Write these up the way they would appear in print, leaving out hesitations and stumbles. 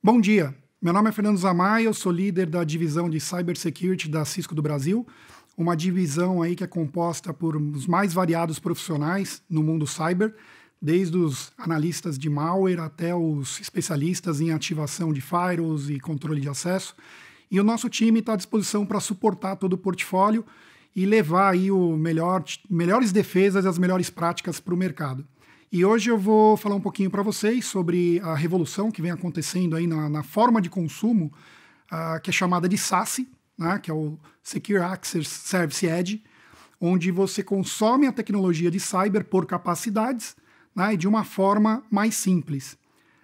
Bom dia, meu nome é Fernando Zamay, eu sou líder da divisão de Cybersecurity da Cisco do Brasil, uma divisão aí que é composta por os mais variados profissionais no mundo cyber, desde os analistas de malware até os especialistas em ativação de firewalls e controle de acesso. E o nosso time está à disposição para suportar todo o portfólio e levar aí melhores defesas e as melhores práticas para o mercado. E hoje eu vou falar um pouquinho para vocês sobre a revolução que vem acontecendo aí na forma de consumo, que é chamada de SASE, né, que é o Secure Access Service Edge, onde você consome a tecnologia de cyber por capacidades, né, e de uma forma mais simples.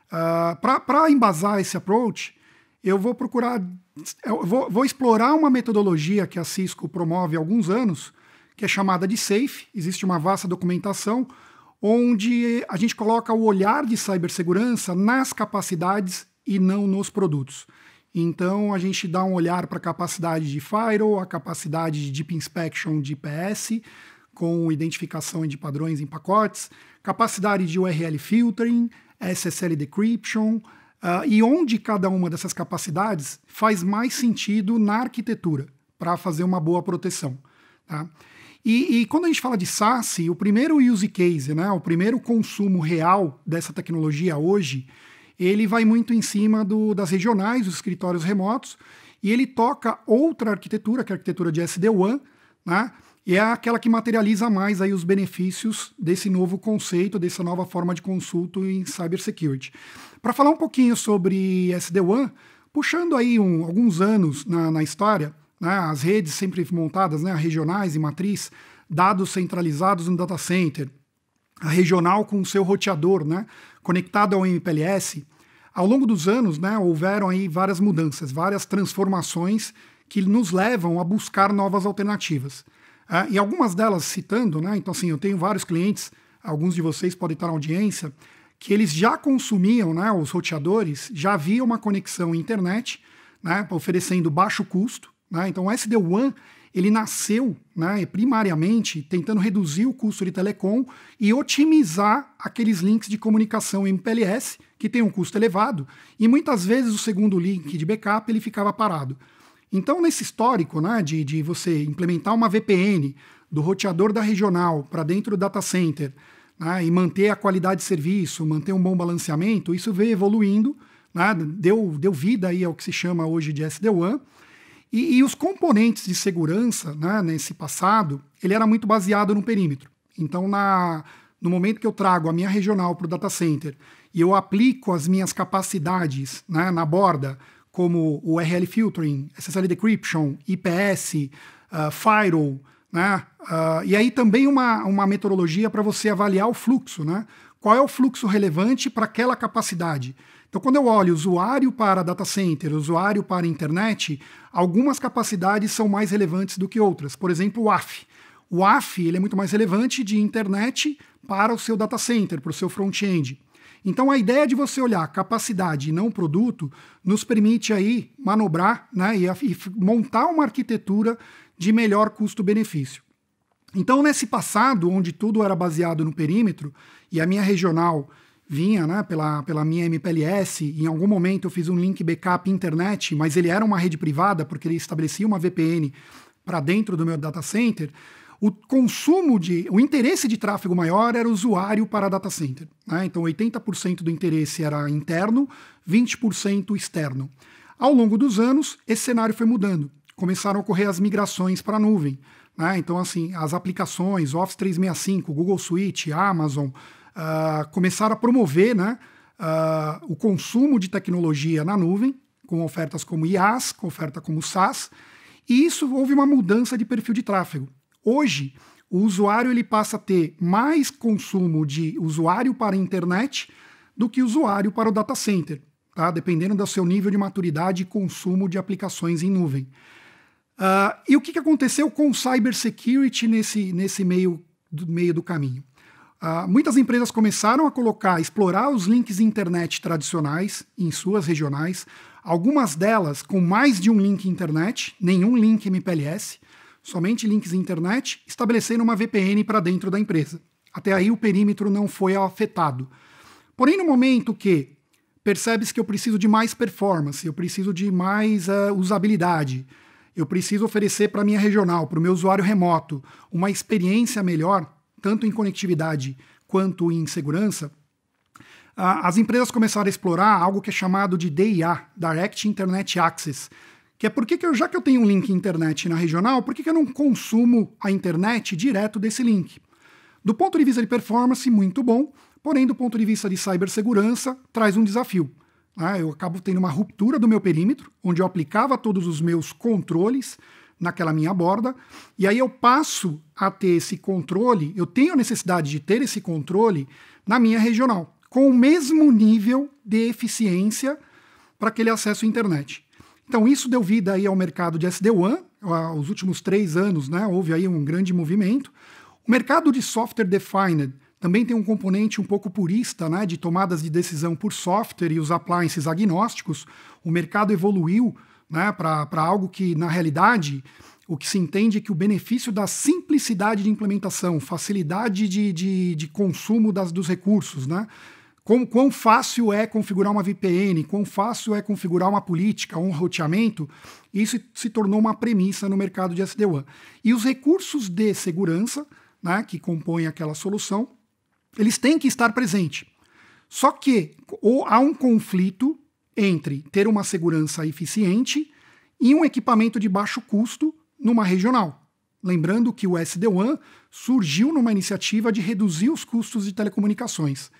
Para embasar esse approach, eu vou explorar uma metodologia que a Cisco promove há alguns anos, que é chamada de SAFe. Existe uma vasta documentação onde a gente coloca o olhar de cibersegurança nas capacidades e não nos produtos. Então, a gente dá um olhar para a capacidade de firewall, a capacidade de deep inspection de IPS, com identificação de padrões em pacotes, capacidade de URL filtering, SSL decryption, e onde cada uma dessas capacidades faz mais sentido na arquitetura para fazer uma boa proteção. Tá? E quando a gente fala de SASE, o primeiro use case, né, o primeiro consumo real dessa tecnologia hoje, ele vai muito em cima das regionais, dos escritórios remotos, e ele toca outra arquitetura, que é a arquitetura de SD-WAN, né, e é aquela que materializa mais aí os benefícios desse novo conceito, dessa nova forma de consulto em cybersecurity. Para falar um pouquinho sobre SD-WAN, puxando aí alguns anos na história, né, as redes sempre montadas, né, regionais e matriz, dados centralizados no data center, a regional com o seu roteador, né, conectado ao MPLS. Ao longo dos anos, né, houveram aí várias mudanças, várias transformações que nos levam a buscar novas alternativas. E algumas delas citando, né, então assim, eu tenho vários clientes, alguns de vocês podem estar na audiência, que eles já consumiam, né, os roteadores, já havia uma conexão à internet, né, oferecendo baixo custo. Né? Então o SD-WAN ele nasceu, né, primariamente tentando reduzir o custo de telecom e otimizar aqueles links de comunicação MPLS, que tem um custo elevado, e muitas vezes o segundo link de backup ele ficava parado. Então nesse histórico, né, de você implementar uma VPN do roteador da regional para dentro do data center, né, e manter a qualidade de serviço, manter um bom balanceamento, isso veio evoluindo, né, deu vida aí ao que se chama hoje de SD-WAN. E os componentes de segurança, né, nesse passado, ele era muito baseado no perímetro. Então, no momento que eu trago a minha regional para o data center e eu aplico as minhas capacidades, né, na borda, como o URL filtering, SSL decryption, IPS, firewall, né, e aí também uma metodologia para você avaliar o fluxo, né? Qual é o fluxo relevante para aquela capacidade? Então, quando eu olho usuário para data center, usuário para internet, algumas capacidades são mais relevantes do que outras. Por exemplo, o WAF. O WAF ele é muito mais relevante de internet para o seu data center, para o seu front-end. Então, a ideia de você olhar capacidade e não produto nos permite aí manobrar, né, e montar uma arquitetura de melhor custo-benefício. Então, nesse passado, onde tudo era baseado no perímetro e a minha regional vinha, né, pela minha MPLS, em algum momento eu fiz um link backup internet, mas ele era uma rede privada porque ele estabelecia uma VPN para dentro do meu data center, o interesse de tráfego maior era o usuário para data center. Né? Então 80% do interesse era interno, 20% externo. Ao longo dos anos, esse cenário foi mudando. Começaram a ocorrer as migrações para a nuvem. Né? Então, assim, as aplicações, Office 365, Google Suite, Amazon, começaram a promover, né, o consumo de tecnologia na nuvem, com ofertas como IaaS, com oferta como SaaS, e isso houve uma mudança de perfil de tráfego. Hoje, o usuário ele passa a ter mais consumo de usuário para a internet do que usuário para o data center, tá? Dependendo do seu nível de maturidade e consumo de aplicações em nuvem. E o que aconteceu com o cybersecurity nesse meio do caminho? Muitas empresas começaram a explorar os links internet tradicionais em suas regionais, algumas delas com mais de um link internet, nenhum link MPLS, somente links internet, estabelecendo uma VPN para dentro da empresa. Até aí o perímetro não foi afetado. Porém, no momento que percebe-se que eu preciso de mais performance, eu preciso de mais usabilidade, eu preciso oferecer para a minha regional, para o meu usuário remoto, uma experiência melhor, tanto em conectividade quanto em segurança. As empresas começaram a explorar algo que é chamado de DIA, Direct Internet Access, que é já que eu tenho um link internet na regional, por que eu não consumo a internet direto desse link? Do ponto de vista de performance, muito bom, porém do ponto de vista de cibersegurança, traz um desafio. Eu acabo tendo uma ruptura do meu perímetro, onde eu aplicava todos os meus controles naquela minha borda, e aí eu passo a ter esse controle, eu tenho a necessidade de ter esse controle na minha regional, com o mesmo nível de eficiência para aquele acesso à internet. Então isso deu vida aí ao mercado de SD-WAN, os últimos 3 anos, houve aí um grande movimento. O mercado de Software Defined também tem um componente um pouco purista, de tomadas de decisão por software e os appliances agnósticos. O mercado evoluiu para algo que, na realidade, o que se entende é que o benefício da simplicidade de implementação, facilidade de consumo dos recursos, quão fácil é configurar uma VPN, quão fácil é configurar uma política, um roteamento, isso se tornou uma premissa no mercado de SD-WAN. E os recursos de segurança, que compõem aquela solução, eles têm que estar presentes. Só que há um conflito entre ter uma segurança eficiente e um equipamento de baixo custo numa regional. Lembrando que o SD-WAN surgiu numa iniciativa de reduzir os custos de telecomunicações.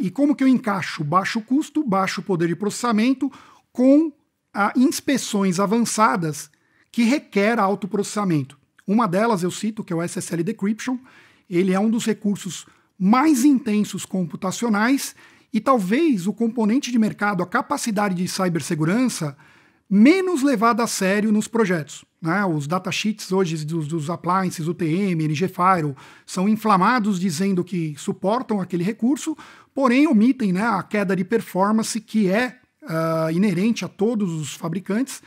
E como que eu encaixo baixo custo, baixo poder de processamento com inspeções avançadas que requer alto processamento? Uma delas eu cito, que é o SSL Decryption. Ele é um dos recursos mais intensos computacionais e talvez o componente de mercado, a capacidade de cibersegurança, menos levada a sério nos projetos. Os datasheets hoje dos appliances, UTM, NG Firewall, são inflamados dizendo que suportam aquele recurso, porém omitem a queda de performance que é inerente a todos os fabricantes,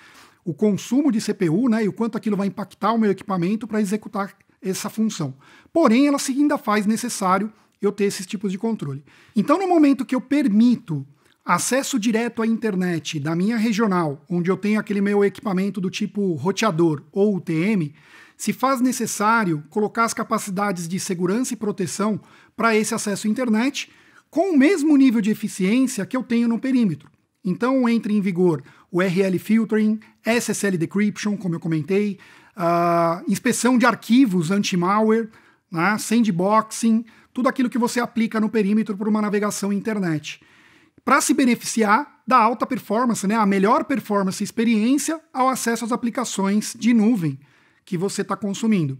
o consumo de CPU e o quanto aquilo vai impactar o meu equipamento para executar essa função. Porém, ela ainda faz necessário eu ter esses tipos de controle. Então, no momento que eu permito acesso direto à internet da minha regional, onde eu tenho aquele meu equipamento do tipo roteador ou UTM, se faz necessário colocar as capacidades de segurança e proteção para esse acesso à internet com o mesmo nível de eficiência que eu tenho no perímetro. Então entra em vigor o URL Filtering, SSL Decryption, como eu comentei, inspeção de arquivos anti-malware, sandboxing, tudo aquilo que você aplica no perímetro para uma navegação internet, para se beneficiar da alta performance, a melhor performance e experiência ao acesso às aplicações de nuvem que você está consumindo.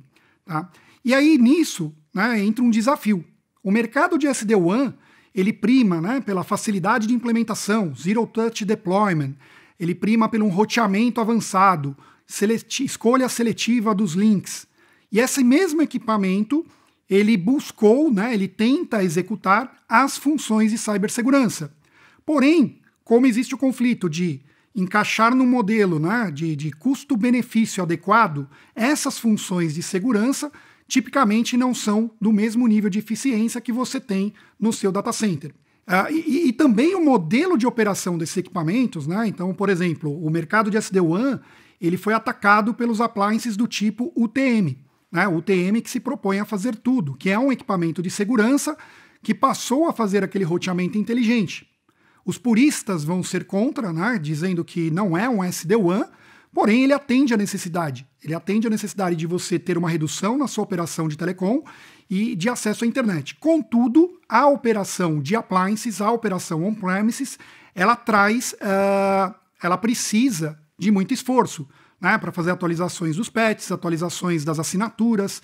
E aí, nisso, entra um desafio. O mercado de SD-WAN, ele prima pela facilidade de implementação, Zero Touch Deployment, ele prima pelo um roteamento avançado, escolha seletiva dos links. E esse mesmo equipamento, ele buscou, ele tenta executar as funções de cibersegurança. Porém, como existe o conflito de encaixar no modelo de custo-benefício adequado, essas funções de segurança tipicamente não são do mesmo nível de eficiência que você tem no seu data center. E também o modelo de operação desses equipamentos, então, por exemplo, o mercado de SD-WAN, ele foi atacado pelos appliances do tipo UTM, o UTM que se propõe a fazer tudo, que é um equipamento de segurança que passou a fazer aquele roteamento inteligente. Os puristas vão ser contra, dizendo que não é um SD-WAN, porém ele atende à necessidade. Ele atende à necessidade de você ter uma redução na sua operação de telecom e de acesso à internet. Contudo, a operação de appliances, a operação on-premises, ela precisa de muito esforço, para fazer atualizações dos patches, atualizações das assinaturas,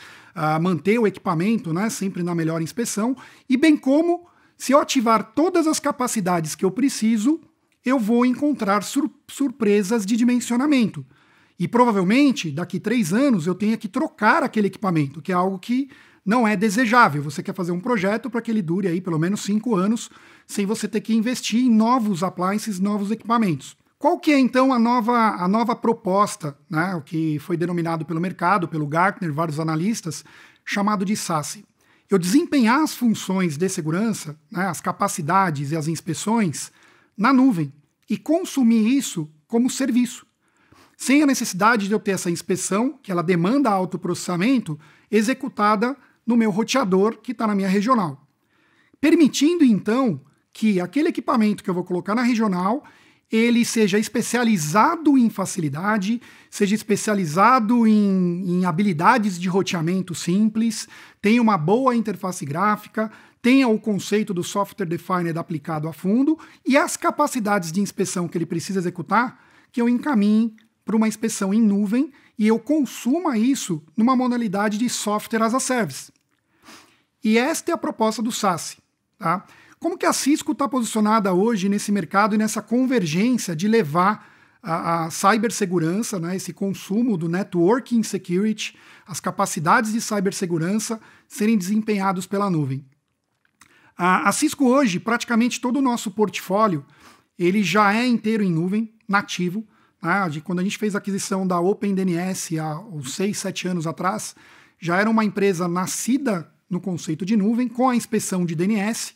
manter o equipamento sempre na melhor inspeção, e bem como, se eu ativar todas as capacidades que eu preciso, eu vou encontrar surpresas de dimensionamento. E provavelmente, daqui 3 anos, eu tenha que trocar aquele equipamento, que é algo que não é desejável. Você quer fazer um projeto para que ele dure aí pelo menos 5 anos, sem você ter que investir em novos appliances, novos equipamentos. Qual que é, então, a nova proposta, o que foi denominado pelo mercado, pelo Gartner, vários analistas, chamado de SASE? Eu desempenhar as funções de segurança, as capacidades e as inspeções na nuvem e consumir isso como serviço, sem a necessidade de eu ter essa inspeção, que ela demanda autoprocessamento, executada no meu roteador que está na minha regional. Permitindo, então, que aquele equipamento que eu vou colocar na regional, ele seja especializado em facilidade, seja especializado em habilidades de roteamento simples, tenha uma boa interface gráfica, tenha o conceito do software defined aplicado a fundo e as capacidades de inspeção que ele precisa executar, que eu encaminhe para uma inspeção em nuvem e eu consuma isso numa modalidade de software as a service. E esta é a proposta do SaaS. Tá? Como que a Cisco está posicionada hoje nesse mercado e nessa convergência de levar a cibersegurança, né, esse consumo do networking security, as capacidades de cibersegurança serem desempenhados pela nuvem? A Cisco hoje, praticamente todo o nosso portfólio, ele já é inteiro em nuvem, nativo. Quando a gente fez a aquisição da OpenDNS há uns 6, 7 anos atrás, já era uma empresa nascida no conceito de nuvem, com a inspeção de DNS,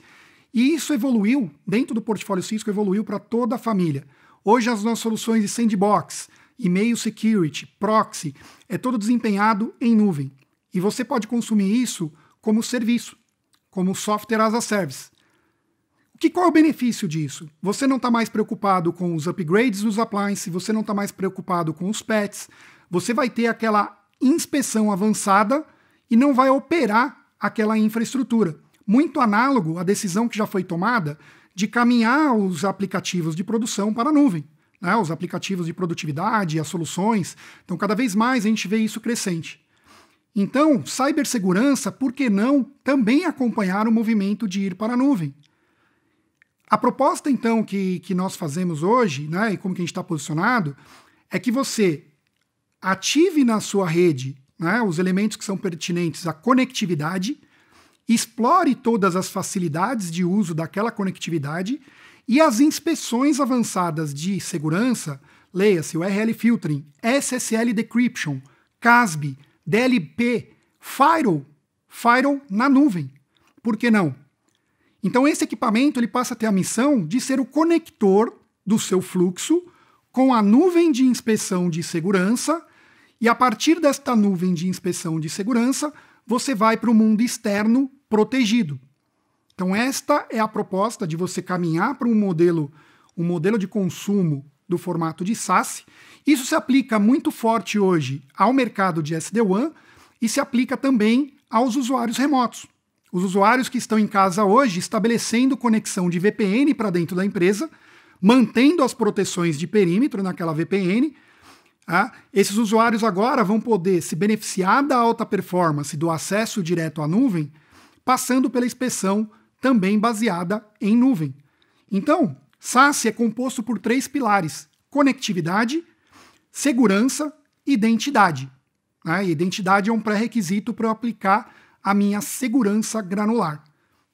e isso evoluiu, dentro do portfólio Cisco, evoluiu para toda a família. Hoje as nossas soluções de sandbox, e-mail security, proxy, é todo desempenhado em nuvem. E você pode consumir isso como serviço, como software as a service. Qual é o benefício disso? Você não está mais preocupado com os upgrades dos appliances, você não está mais preocupado com os patches, você vai ter aquela inspeção avançada e não vai operar aquela infraestrutura. Muito análogo à decisão que já foi tomada de caminhar os aplicativos de produção para a nuvem, né? Os aplicativos de produtividade, as soluções. Então, cada vez mais a gente vê isso crescente. Então, cibersegurança, por que não também acompanhar o movimento de ir para a nuvem? A proposta, então, que nós fazemos hoje, né, e como que a gente está posicionado, é que você ative na sua rede, né, os elementos que são pertinentes à conectividade, explore todas as facilidades de uso daquela conectividade e as inspeções avançadas de segurança, leia-se URL Filtering, SSL Decryption, CASB, DLP, Firewall na nuvem. Por que não? Então esse equipamento ele passa a ter a missão de ser o conector do seu fluxo com a nuvem de inspeção de segurança e a partir desta nuvem de inspeção de segurança você vai para o mundo externo protegido. Então esta é a proposta de você caminhar para um modelo de consumo do formato de SaaS. Isso se aplica muito forte hoje ao mercado de SD-WAN e se aplica também aos usuários remotos. Os usuários que estão em casa hoje estabelecendo conexão de VPN para dentro da empresa, mantendo as proteções de perímetro naquela VPN. Esses usuários agora vão poder se beneficiar da alta performance do acesso direto à nuvem, passando pela inspeção também baseada em nuvem. Então, SaaS é composto por 3 pilares: conectividade, segurança e identidade. Identidade é um pré-requisito para eu aplicar a minha segurança granular.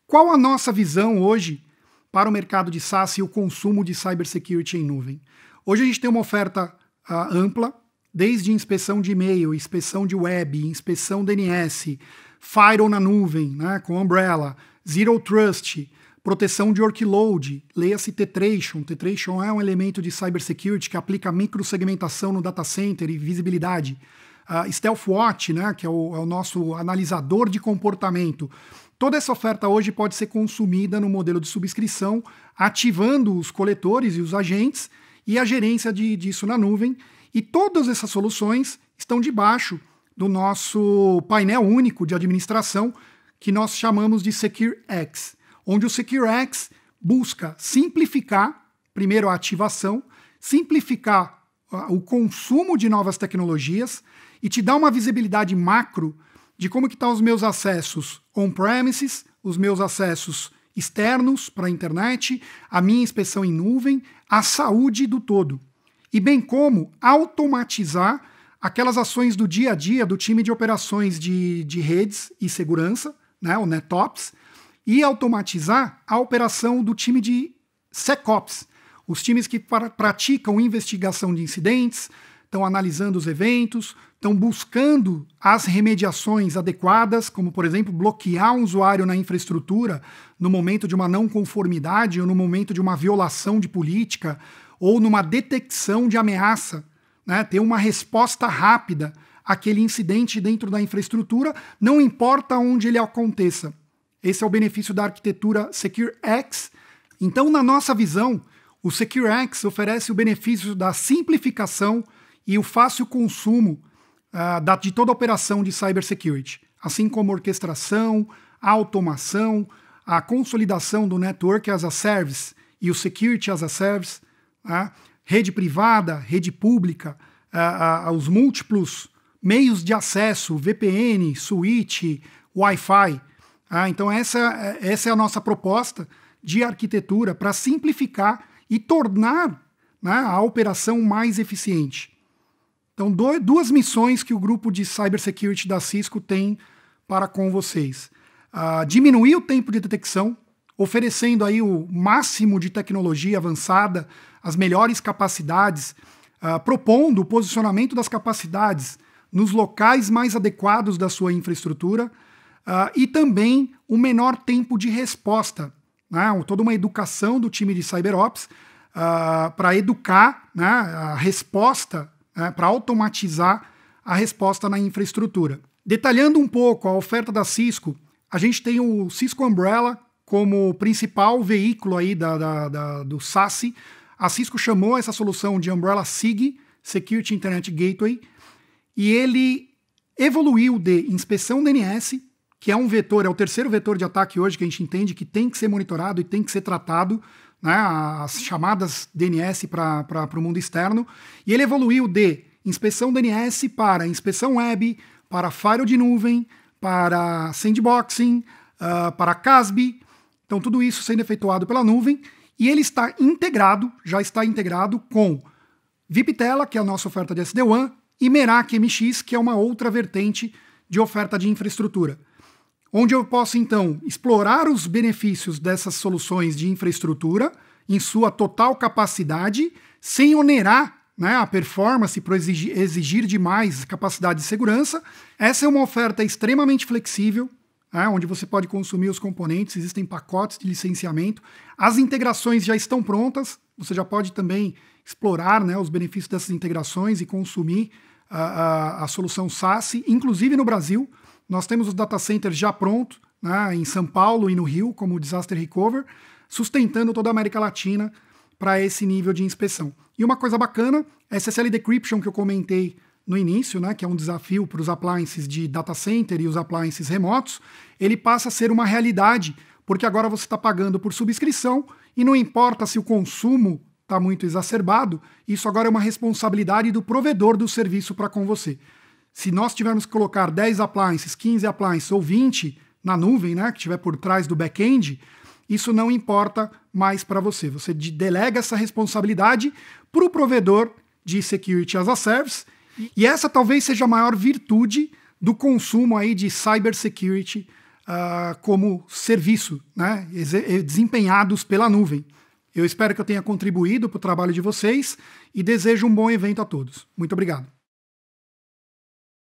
Qual a nossa visão hoje para o mercado de SaaS e o consumo de cybersecurity em nuvem? Hoje a gente tem uma oferta ampla, desde inspeção de e-mail, inspeção de web, inspeção DNS, Firewall na nuvem, né, com Umbrella, Zero Trust, proteção de workload, leia-se Tetration. Tetration é um elemento de cybersecurity que aplica microsegmentação no data center e visibilidade. Stealthwatch, né, que é o nosso analisador de comportamento. Toda essa oferta hoje pode ser consumida no modelo de subscrição, ativando os coletores e os agentes e a gerência disso na nuvem. E todas essas soluções estão debaixo do nosso painel único de administração, que nós chamamos de SecureX, onde o SecureX busca simplificar, primeiro, a ativação, simplificar o consumo de novas tecnologias e te dar uma visibilidade macro de como que estão os meus acessos on-premises, os meus acessos externos para a internet, a minha inspeção em nuvem, a saúde do todo. E bem como automatizar aquelas ações do dia a dia do time de operações de redes e segurança, né, o NetOps, e automatizar a operação do time de SecOps, os times que praticam investigação de incidentes, estão analisando os eventos, estão buscando as remediações adequadas, como, por exemplo, bloquear um usuário na infraestrutura no momento de uma não conformidade ou no momento de uma violação de política ou numa detecção de ameaça, né? Ter uma resposta rápida àquele incidente dentro da infraestrutura, não importa onde ele aconteça. Esse é o benefício da arquitetura SecureX. Então, na nossa visão, o SecureX oferece o benefício da simplificação e o fácil consumo de toda a operação de cybersecurity, assim como orquestração, a automação, a consolidação do Network as a Service e o Security as a Service, rede privada, rede pública, os múltiplos meios de acesso, VPN, switch, Wi-Fi. Então essa é a nossa proposta de arquitetura para simplificar e tornar, né, a operação mais eficiente. Então, duas missões que o grupo de cybersecurity da Cisco tem para com vocês. Diminuir o tempo de detecção, oferecendo aí o máximo de tecnologia avançada, as melhores capacidades, propondo o posicionamento das capacidades nos locais mais adequados da sua infraestrutura, e também o menor tempo de resposta, né? Toda uma educação do time de CyberOps para educar, né, a resposta, para automatizar a resposta na infraestrutura. Detalhando um pouco a oferta da Cisco, a gente tem o Cisco Umbrella como principal veículo aí do SASE. A Cisco chamou essa solução de Umbrella SIG, Security Internet Gateway, e ele evoluiu de inspeção DNS, que é um vetor, é o terceiro vetor de ataque hoje que a gente entende que tem que ser monitorado e tem que ser tratado, né, as chamadas DNS para o mundo externo, e ele evoluiu de inspeção DNS para inspeção web, para firewall de nuvem, para sandboxing, para CASB, então tudo isso sendo efetuado pela nuvem, e ele já está integrado com VIPTela, que é a nossa oferta de SD-WAN, e Merak MX, que é uma outra vertente de oferta de infraestrutura, onde eu posso, então, explorar os benefícios dessas soluções de infraestrutura em sua total capacidade, sem onerar, né, a performance por exigir demais capacidade de segurança. Essa é uma oferta extremamente flexível, né, onde você pode consumir os componentes, existem pacotes de licenciamento, as integrações já estão prontas, você já pode também explorar, né, os benefícios dessas integrações e consumir a solução SASE, inclusive no Brasil. Nós temos os data centers já prontos, né, em São Paulo e no Rio, como Disaster Recover, sustentando toda a América Latina para esse nível de inspeção. E uma coisa bacana, SSL Decryption que eu comentei no início, né, que é um desafio para os appliances de data center e os appliances remotos, ele passa a ser uma realidade, porque agora você está pagando por subscrição e não importa se o consumo está muito exacerbado, isso agora é uma responsabilidade do provedor do serviço para com você. Se nós tivermos que colocar 10 appliances, 15 appliances ou 20 na nuvem, né, que estiver por trás do back-end, isso não importa mais para você. Você delega essa responsabilidade para o provedor de Security as a Service, e essa talvez seja a maior virtude do consumo aí de cybersecurity como serviço, né, desempenhados pela nuvem. Eu espero que eu tenha contribuído para o trabalho de vocês e desejo um bom evento a todos. Muito obrigado.